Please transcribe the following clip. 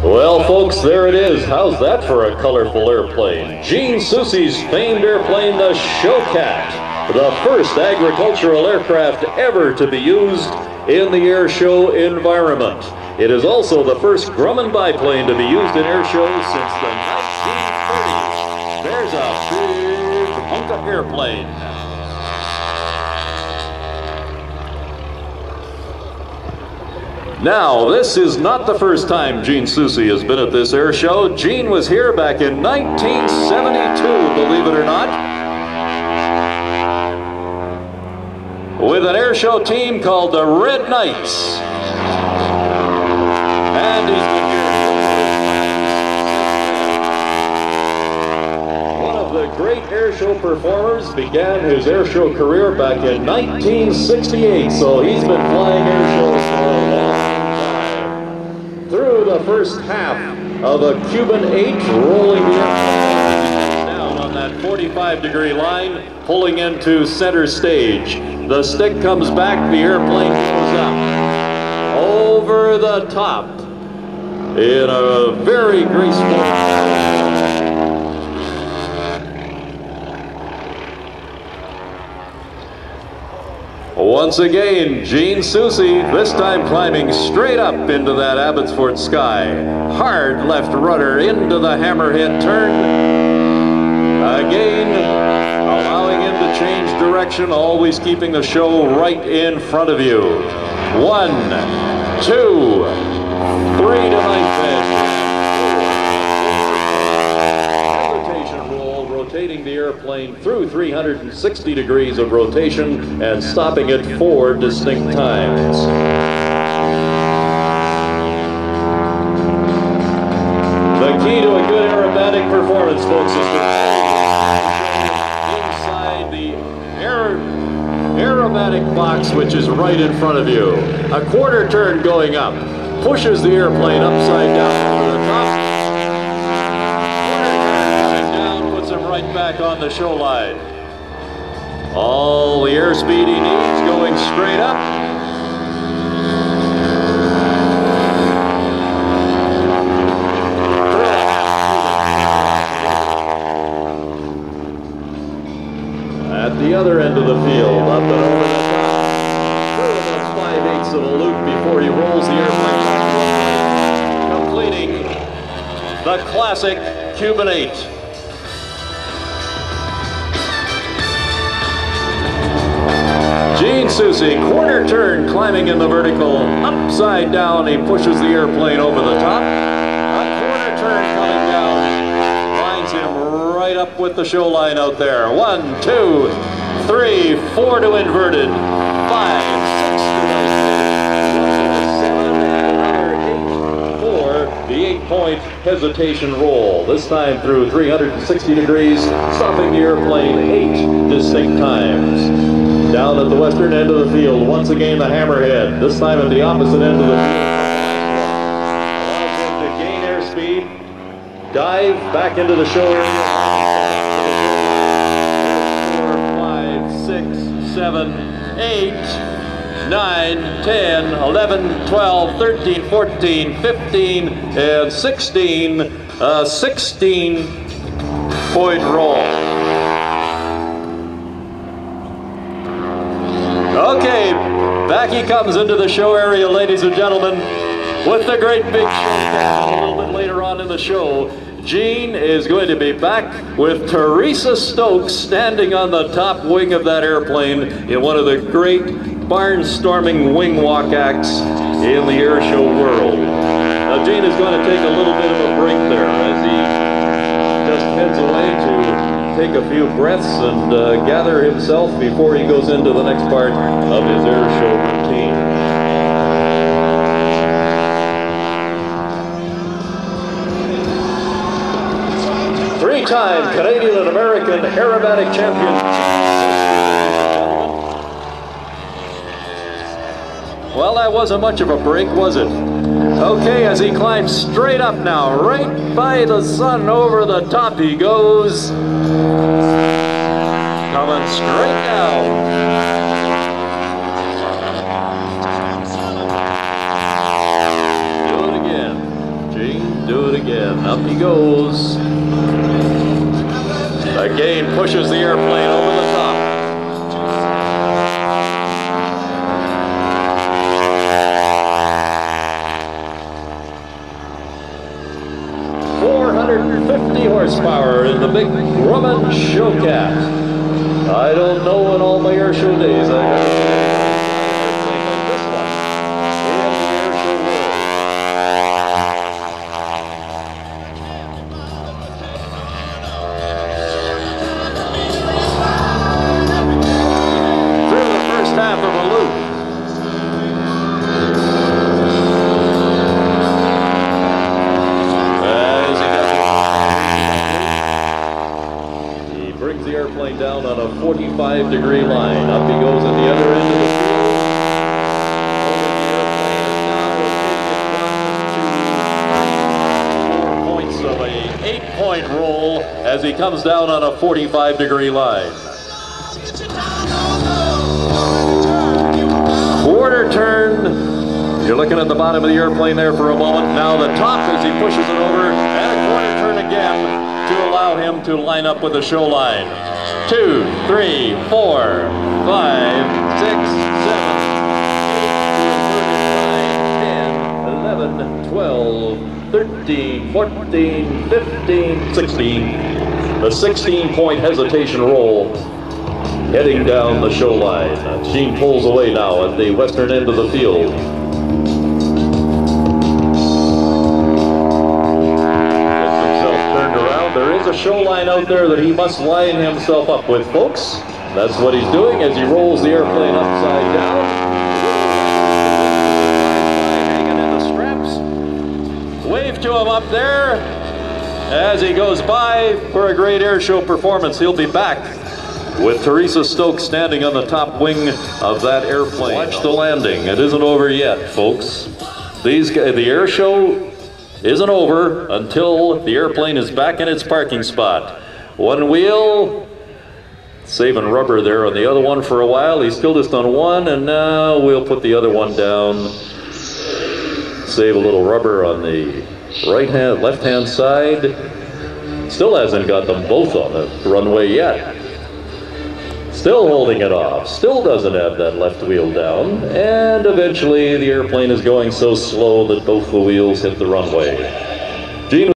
Well, folks, there it is. How's that for a colorful airplane? Gene Soucy's famed airplane, the Showcat, the first agricultural aircraft ever to be used in the airshow environment. It is also the first Grumman biplane to be used in airshows since the 1930s. There's a big hunk of airplane. Now, this is not the first time Gene Soucy has been at this air show. Gene was here back in 1972, believe it or not, with an air show team called the Red Knights. And he's been here. One of the great air show performers, began his air show career back in 1968, so he's been flying air shows for a long time. Through the first half of a Cuban 8, rolling the airplane down on that 45-degree line, pulling into center stage. The stick comes back, the airplane goes up over the top in a very graceful. Once again, Gene Soucy, this time climbing straight up into that Abbotsford sky. Hard left rudder into the hammerhead turn. Again, allowing him to change direction, always keeping the show right in front of you. 1, 2, 3 to knife edge. Rotating the airplane through 360 degrees of rotation and stopping it 4 distinct times. The key to a good aerobatic performance, folks, is to inside the aerobatic box, which is right in front of you. A quarter turn going up pushes the airplane upside down over the top. Right back on the show line. All the airspeed he needs, going straight up. At the other end of the field, up and over the top. Through about 5/8 of a loop before he rolls the airplane, completing the classic Cuban 8. Gene Soucy, quarter turn, climbing in the vertical, upside down, he pushes the airplane over the top. A quarter turn coming down, lines him right up with the show line out there. 1, 2, 3, 4 to inverted, 5, 6 to 7, another 8, 4, the 8-point hesitation roll. This time through 360 degrees, stopping the airplane 8 distinct times. Down at the western end of the field, once again the hammerhead, this time at the opposite end of the field. Allows him to gain airspeed, dive back into the show area. 4, 5, 6, 7, 8, 9, 10, 11, 12, 13, 14, 15, and 16. A 16-point roll. Okay, back he comes into the show area, ladies and gentlemen, with the great big Showcat. A little bit later on in the show, Gene is going to be back with Teresa Stokes standing on the top wing of that airplane in one of the great barnstorming wing walk acts in the air show world. Now, Gene is going to take a little bit of a break there as he just heads away to take a few breaths and gather himself before he goes into the next part of his air show routine. Three-time Canadian and American aerobatic champion. Well, that wasn't much of a break, was it? Okay, as he climbs straight up now, right by the sun, over the top he goes. Coming straight down. Do it again, Gene. Up he goes. Again, pushes the airplane over the top. Horsepower in the big Grumman Showcat. I don't know in all my airshow days I heard this one. Through the first half of a loop. The airplane down on a 45-degree line. Up he goes at the other end of the field. 4 points of a 8-point roll as he comes down on a 45-degree line. Quarter turn. You're looking at the bottom of the airplane there for a moment. Now the top as he pushes it over, and a quarter turn again to allow him to line up with the show line. 2, 3, 4, 5, 6, 7, 8, 9, 10, 11, 12, 13, 14, 15, 16. The 16-point hesitation roll heading down the show line. Gene pulls away now at the western end of the field. There is a show line out there that he must line himself up with, folks. That's what he's doing as he rolls the airplane upside down. Hanging in the straps. Wave to him up there as he goes by for a great air show performance. He'll be back with Teresa Stokes standing on the top wing of that airplane. Watch the landing. It isn't over yet, folks. The air show isn't over until the airplane is back in its parking spot. One wheel, saving rubber there on the other one for a while. He's still just on one, and now we'll put the other one down. Save a little rubber on the left-hand side. Still hasn't got them both on the runway yet. Still holding it off. Still doesn't have that left wheel down. And eventually the airplane is going so slow that both the wheels hit the runway.